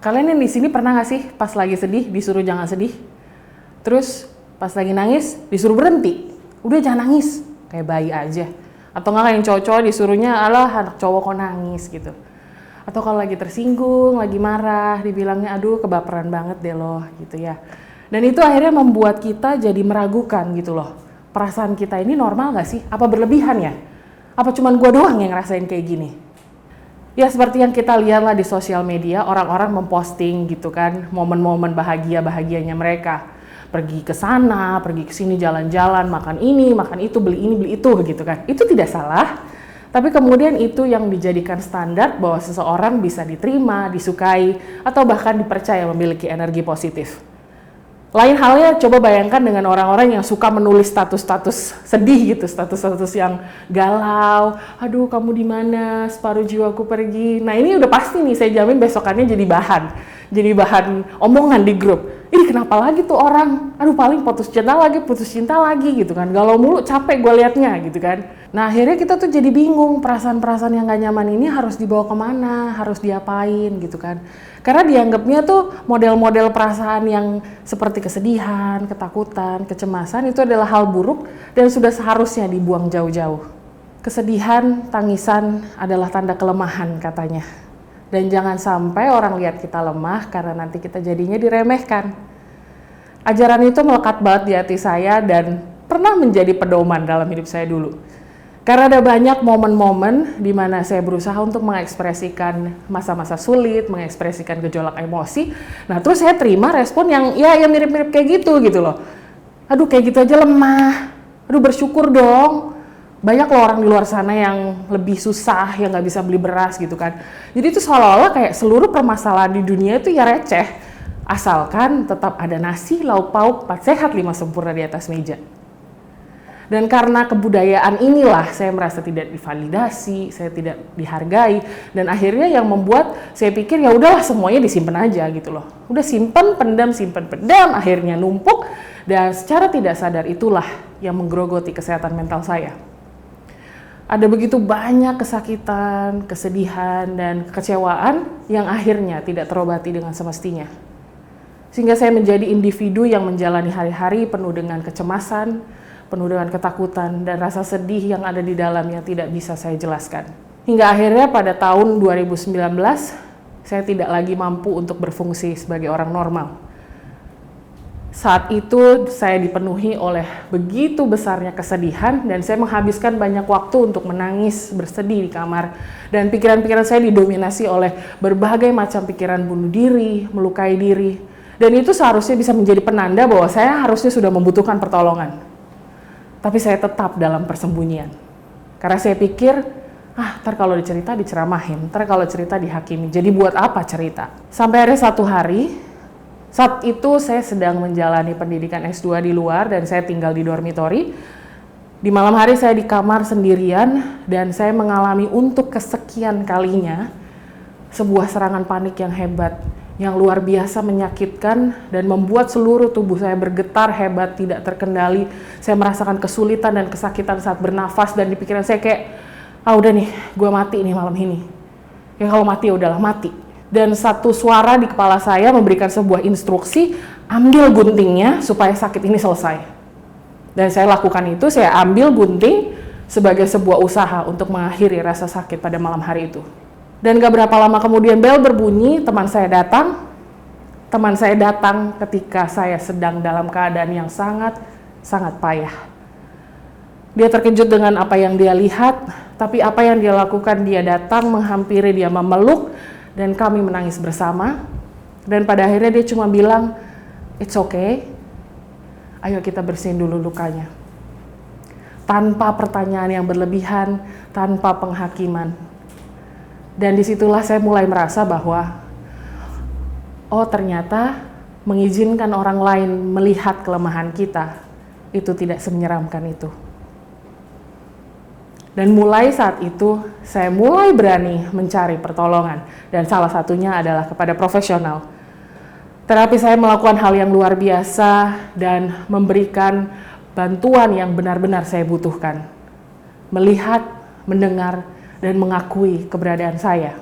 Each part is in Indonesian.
Kalian yang di sini pernah nggak sih pas lagi sedih disuruh jangan sedih? Terus pas lagi nangis disuruh berhenti. Udah jangan nangis, kayak bayi aja. Atau nggak kayak yang cowok-cowok disuruhnya, alah anak cowok kok nangis gitu. Atau kalau lagi tersinggung, lagi marah, dibilangnya aduh kebaperan banget deh loh gitu ya. Dan itu akhirnya membuat kita jadi meragukan gitu loh. Perasaan kita ini normal nggak sih? Apa berlebihan ya? Apa cuman gue doang yang ngerasain kayak gini? Ya seperti yang kita lihat lah di sosial media, orang-orang memposting gitu kan, momen-momen bahagianya mereka. Pergi ke sana, pergi ke sini, jalan-jalan, makan ini, makan itu, beli ini, beli itu gitu kan. Itu tidak salah, tapi kemudian itu yang dijadikan standar bahwa seseorang bisa diterima, disukai, atau bahkan dipercaya memiliki energi positif. Lain halnya coba bayangkan dengan orang-orang yang suka menulis status-status sedih gitu, status-status yang galau, aduh kamu di mana, separuh jiwaku pergi. Nah ini udah pasti nih, saya jamin besokannya jadi bahan omongan di grup. Ih kenapa lagi tuh orang, aduh paling putus cinta lagi gitu kan, galau mulu, capek gue liatnya gitu kan. Nah akhirnya kita tuh jadi bingung, perasaan-perasaan yang gak nyaman ini harus dibawa kemana, harus diapain gitu kan. Karena dianggapnya tuh model-model perasaan yang seperti kesedihan, ketakutan, kecemasan itu adalah hal buruk dan sudah seharusnya dibuang jauh-jauh. Kesedihan, tangisan adalah tanda kelemahan katanya. Dan jangan sampai orang lihat kita lemah karena nanti kita jadinya diremehkan. Ajaran itu melekat banget di hati saya dan pernah menjadi pedoman dalam hidup saya dulu. Karena ada banyak momen-momen di mana saya berusaha untuk mengekspresikan masa-masa sulit, mengekspresikan gejolak emosi. Nah, terus saya terima respon yang mirip-mirip kayak gitu loh. Aduh, kayak gitu aja lemah. Aduh, bersyukur dong. Banyak loh orang di luar sana yang lebih susah, yang nggak bisa beli beras gitu kan. Jadi itu seolah-olah kayak seluruh permasalahan di dunia itu ya receh. Asalkan tetap ada nasi, lauk pauk, 4 sehat 5 sempurna di atas meja. Dan karena kebudayaan inilah saya merasa tidak divalidasi, saya tidak dihargai, dan akhirnya yang membuat saya pikir ya udahlah semuanya disimpan aja gitu loh. Udah simpan pendam, akhirnya numpuk, dan secara tidak sadar itulah yang menggerogoti kesehatan mental saya. Ada begitu banyak kesakitan, kesedihan, dan kekecewaan yang akhirnya tidak terobati dengan semestinya. Sehingga saya menjadi individu yang menjalani hari-hari penuh dengan kecemasan, penuh dengan ketakutan dan rasa sedih yang ada di dalam yang tidak bisa saya jelaskan. Hingga akhirnya pada tahun 2019, saya tidak lagi mampu untuk berfungsi sebagai orang normal. Saat itu saya dipenuhi oleh begitu besarnya kesedihan dan saya menghabiskan banyak waktu untuk menangis, bersedih di kamar. Dan pikiran-pikiran saya didominasi oleh berbagai macam pikiran bunuh diri, melukai diri. Dan itu seharusnya bisa menjadi penanda bahwa saya harusnya sudah membutuhkan pertolongan. Tapi saya tetap dalam persembunyian. Karena saya pikir, ntar kalau dicerita diceramahin, ntar kalau cerita dihakimi. Jadi buat apa cerita? Sampai ada satu hari, saat itu saya sedang menjalani pendidikan S2 di luar dan saya tinggal di dormitori. Di malam hari saya di kamar sendirian dan saya mengalami untuk kesekian kalinya sebuah serangan panik yang hebat, yang luar biasa menyakitkan dan membuat seluruh tubuh saya bergetar hebat, tidak terkendali. Saya merasakan kesulitan dan kesakitan saat bernafas dan di pikiran saya kayak, udah nih, gue mati nih malam ini. Ya kalau mati ya udahlah mati. Dan satu suara di kepala saya memberikan sebuah instruksi, ambil guntingnya supaya sakit ini selesai. Dan saya lakukan itu, saya ambil gunting sebagai sebuah usaha untuk mengakhiri rasa sakit pada malam hari itu. Dan gak berapa lama kemudian bel berbunyi, teman saya datang. Teman saya datang ketika saya sedang dalam keadaan yang sangat payah. Dia terkejut dengan apa yang dia lihat, tapi apa yang dia lakukan, dia datang menghampiri, dia memeluk, dan kami menangis bersama. Dan pada akhirnya dia cuma bilang, it's okay, ayo kita bersihin dulu lukanya. Tanpa pertanyaan yang berlebihan, tanpa penghakiman. Dan disitulah saya mulai merasa bahwa, ternyata mengizinkan orang lain melihat kelemahan kita, itu tidak menyeramkan itu. Dan mulai saat itu, saya mulai berani mencari pertolongan. Dan salah satunya adalah kepada profesional. Terapi saya melakukan hal yang luar biasa dan memberikan bantuan yang benar-benar saya butuhkan. Melihat, mendengar, dan mengakui keberadaan saya.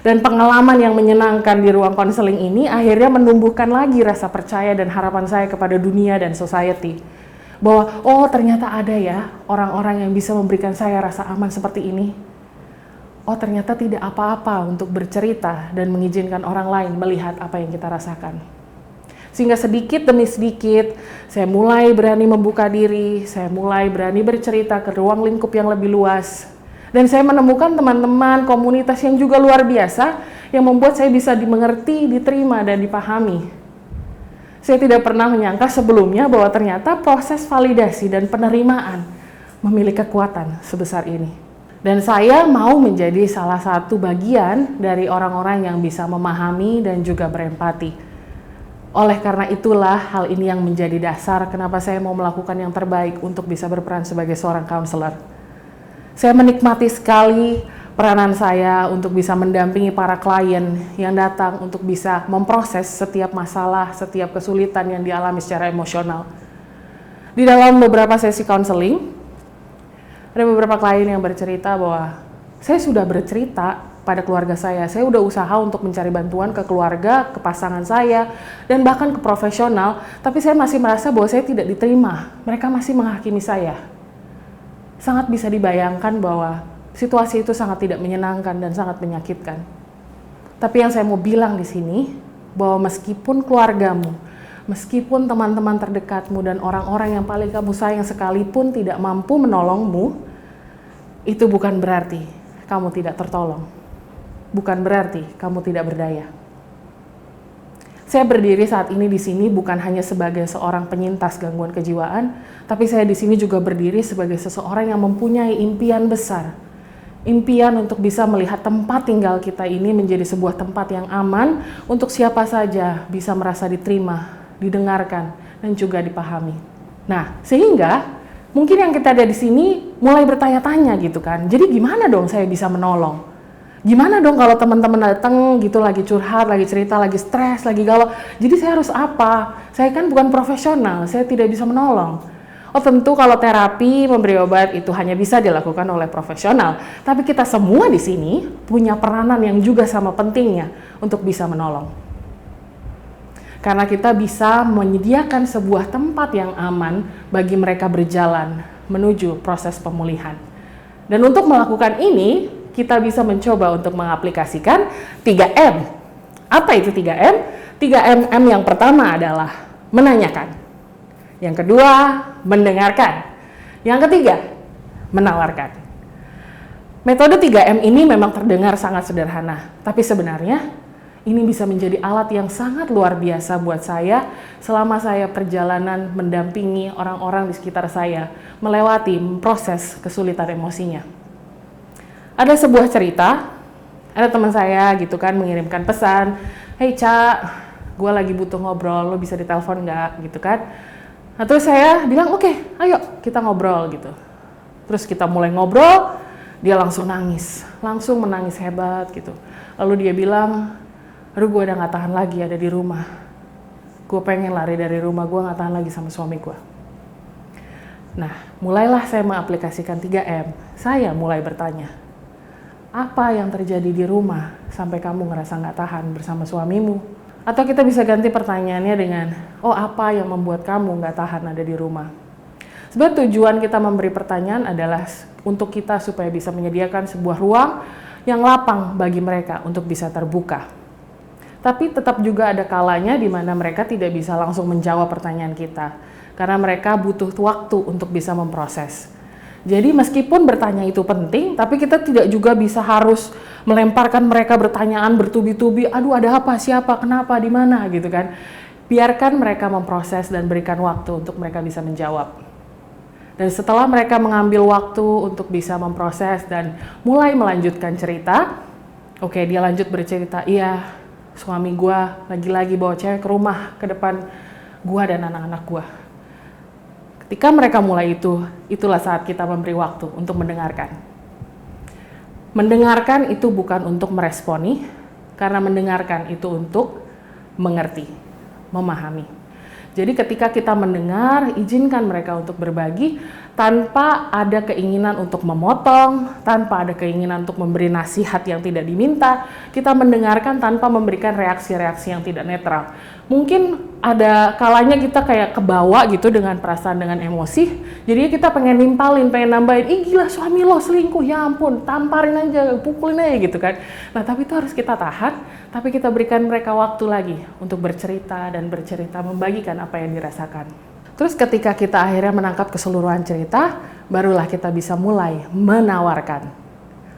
Dan pengalaman yang menyenangkan di ruang konseling ini akhirnya menumbuhkan lagi rasa percaya dan harapan saya kepada dunia dan society. Bahwa, oh ternyata ada ya orang-orang yang bisa memberikan saya rasa aman seperti ini. Oh ternyata tidak apa-apa untuk bercerita dan mengizinkan orang lain melihat apa yang kita rasakan. Sehingga sedikit demi sedikit, saya mulai berani membuka diri, saya mulai berani bercerita ke ruang lingkup yang lebih luas. Dan saya menemukan teman-teman, komunitas yang juga luar biasa, yang membuat saya bisa dimengerti, diterima, dan dipahami. Saya tidak pernah menyangka sebelumnya bahwa ternyata proses validasi dan penerimaan memiliki kekuatan sebesar ini. Dan saya mau menjadi salah satu bagian dari orang-orang yang bisa memahami dan juga berempati. Oleh karena itulah hal ini yang menjadi dasar kenapa saya mau melakukan yang terbaik untuk bisa berperan sebagai seorang counselor. Saya menikmati sekali peranan saya untuk bisa mendampingi para klien yang datang untuk bisa memproses setiap masalah, setiap kesulitan yang dialami secara emosional. Di dalam beberapa sesi counseling, ada beberapa klien yang bercerita bahwa saya sudah bercerita pada keluarga saya udah usaha untuk mencari bantuan ke keluarga, ke pasangan saya, dan bahkan ke profesional, tapi saya masih merasa bahwa saya tidak diterima. Mereka masih menghakimi saya. Sangat bisa dibayangkan bahwa situasi itu sangat tidak menyenangkan dan sangat menyakitkan. Tapi yang saya mau bilang di sini, bahwa meskipun keluargamu, meskipun teman-teman terdekatmu dan orang-orang yang paling kamu sayang sekalipun tidak mampu menolongmu, itu bukan berarti kamu tidak tertolong. Bukan berarti kamu tidak berdaya. Saya berdiri saat ini di sini bukan hanya sebagai seorang penyintas gangguan kejiwaan, tapi saya di sini juga berdiri sebagai seseorang yang mempunyai impian besar. Impian untuk bisa melihat tempat tinggal kita ini menjadi sebuah tempat yang aman untuk siapa saja bisa merasa diterima, didengarkan, dan juga dipahami. Nah, sehingga mungkin yang kita ada di sini mulai bertanya-tanya gitu kan, jadi gimana dong saya bisa menolong? Gimana dong kalau teman-teman datang gitu lagi curhat, lagi cerita, lagi stres, lagi galau, jadi saya harus apa? Saya kan bukan profesional, saya tidak bisa menolong. Oh tentu kalau terapi, memberi obat itu hanya bisa dilakukan oleh profesional, tapi kita semua di sini punya peranan yang juga sama pentingnya untuk bisa menolong. Karena kita bisa menyediakan sebuah tempat yang aman bagi mereka berjalan menuju proses pemulihan. Dan untuk melakukan ini, kita bisa mencoba untuk mengaplikasikan 3M. Apa itu 3M? 3M yang pertama adalah menanyakan. Yang kedua, mendengarkan. Yang ketiga, menawarkan. Metode 3M ini memang terdengar sangat sederhana, tapi sebenarnya ini bisa menjadi alat yang sangat luar biasa buat saya selama saya perjalanan mendampingi orang-orang di sekitar saya melewati proses kesulitan emosinya. Ada sebuah cerita, ada teman saya gitu kan mengirimkan pesan, "Hey Ca, gue lagi butuh ngobrol, lo bisa ditelepon nggak?" gitu kan. Nah terus saya bilang, "Oke, ayo kita ngobrol," gitu. Terus kita mulai ngobrol, dia langsung nangis, langsung menangis hebat gitu. Lalu dia bilang, "Aduh gue udah gak tahan lagi ada di rumah. Gue pengen lari dari rumah, gue gak tahan lagi sama suami gue." Nah, mulailah saya mengaplikasikan 3M. Saya mulai bertanya, apa yang terjadi di rumah sampai kamu ngerasa gak tahan bersama suamimu? Atau kita bisa ganti pertanyaannya dengan, oh apa yang membuat kamu gak tahan ada di rumah? Sebenarnya tujuan kita memberi pertanyaan adalah untuk kita supaya bisa menyediakan sebuah ruang yang lapang bagi mereka untuk bisa terbuka. Tapi tetap juga ada kalanya di mana mereka tidak bisa langsung menjawab pertanyaan kita, karena mereka butuh waktu untuk bisa memproses. Jadi meskipun bertanya itu penting, tapi kita tidak juga bisa harus melemparkan mereka bertanyaan bertubi-tubi, aduh ada apa, siapa, kenapa, di mana gitu kan. Biarkan mereka memproses dan berikan waktu untuk mereka bisa menjawab. Dan setelah mereka mengambil waktu untuk bisa memproses dan mulai melanjutkan cerita, oke dia lanjut bercerita, iya suami gua lagi-lagi bawa cewek ke rumah ke depan gua dan anak-anak gua. Ketika mereka mulai itu, itulah saat kita memberi waktu untuk mendengarkan. Mendengarkan itu bukan untuk meresponi, karena mendengarkan itu untuk mengerti, memahami. Jadi ketika kita mendengar, izinkan mereka untuk berbagi, tanpa ada keinginan untuk memotong, tanpa ada keinginan untuk memberi nasihat yang tidak diminta. Kita mendengarkan tanpa memberikan reaksi-reaksi yang tidak netral. Mungkin ada kalanya kita kayak kebawa gitu dengan perasaan, dengan emosi, jadinya kita pengen nimpalin, pengen nambahin, ih gila suami lo selingkuh, ya ampun, tamparin aja, pukulin aja gitu kan. Nah tapi itu harus kita tahan, tapi kita berikan mereka waktu lagi untuk bercerita dan bercerita, membagikan apa yang dirasakan. Terus ketika kita akhirnya menangkap keseluruhan cerita, barulah kita bisa mulai menawarkan.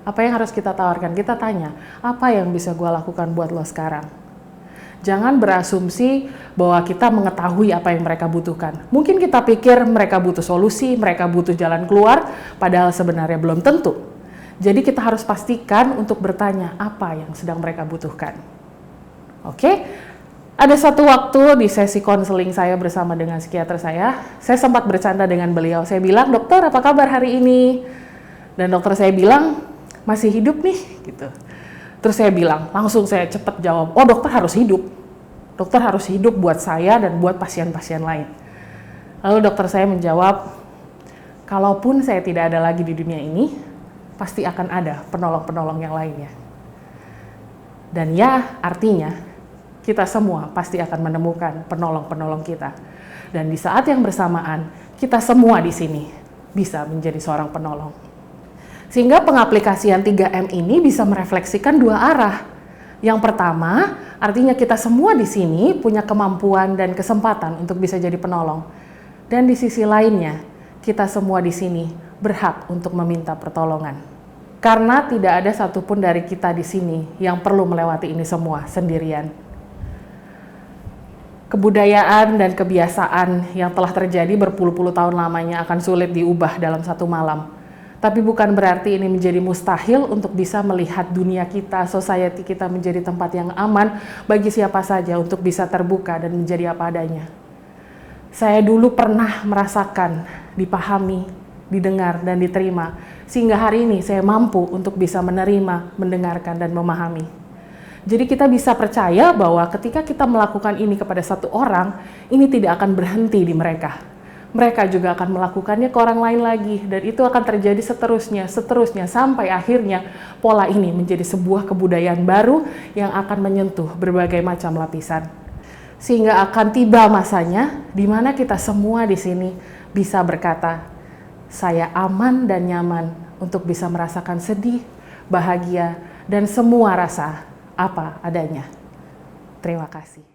Apa yang harus kita tawarkan? Kita tanya, apa yang bisa gue lakukan buat lo sekarang? Jangan berasumsi bahwa kita mengetahui apa yang mereka butuhkan. Mungkin kita pikir mereka butuh solusi, mereka butuh jalan keluar, padahal sebenarnya belum tentu. Jadi kita harus pastikan untuk bertanya apa yang sedang mereka butuhkan. Oke? Ada satu waktu di sesi konseling saya bersama dengan psikiater saya sempat bercanda dengan beliau. Saya bilang, dokter apa kabar hari ini? Dan dokter saya bilang, masih hidup nih, gitu. Terus saya bilang, langsung saya cepat jawab, oh dokter harus hidup. Dokter harus hidup buat saya dan buat pasien-pasien lain. Lalu dokter saya menjawab, kalaupun saya tidak ada lagi di dunia ini, pasti akan ada penolong-penolong yang lainnya. Dan ya, artinya, kita semua pasti akan menemukan penolong-penolong kita. Dan di saat yang bersamaan, kita semua di sini bisa menjadi seorang penolong. Sehingga pengaplikasian 3M ini bisa merefleksikan dua arah. Yang pertama, artinya kita semua di sini punya kemampuan dan kesempatan untuk bisa jadi penolong. Dan di sisi lainnya, kita semua di sini berhak untuk meminta pertolongan. Karena tidak ada satupun dari kita di sini yang perlu melewati ini semua sendirian. Kebudayaan dan kebiasaan yang telah terjadi berpuluh-puluh tahun lamanya akan sulit diubah dalam satu malam. Tapi bukan berarti ini menjadi mustahil untuk bisa melihat dunia kita, society kita menjadi tempat yang aman bagi siapa saja untuk bisa terbuka dan menjadi apa adanya. Saya dulu pernah merasakan, dipahami, didengar, dan diterima, sehingga hari ini saya mampu untuk bisa menerima, mendengarkan, dan memahami. Jadi kita bisa percaya bahwa ketika kita melakukan ini kepada satu orang, ini tidak akan berhenti di mereka. Mereka juga akan melakukannya ke orang lain lagi, dan itu akan terjadi seterusnya, sampai akhirnya pola ini menjadi sebuah kebudayaan baru yang akan menyentuh berbagai macam lapisan. Sehingga akan tiba masanya di mana kita semua di sini bisa berkata, saya aman dan nyaman untuk bisa merasakan sedih, bahagia, dan semua rasa apa adanya. Terima kasih.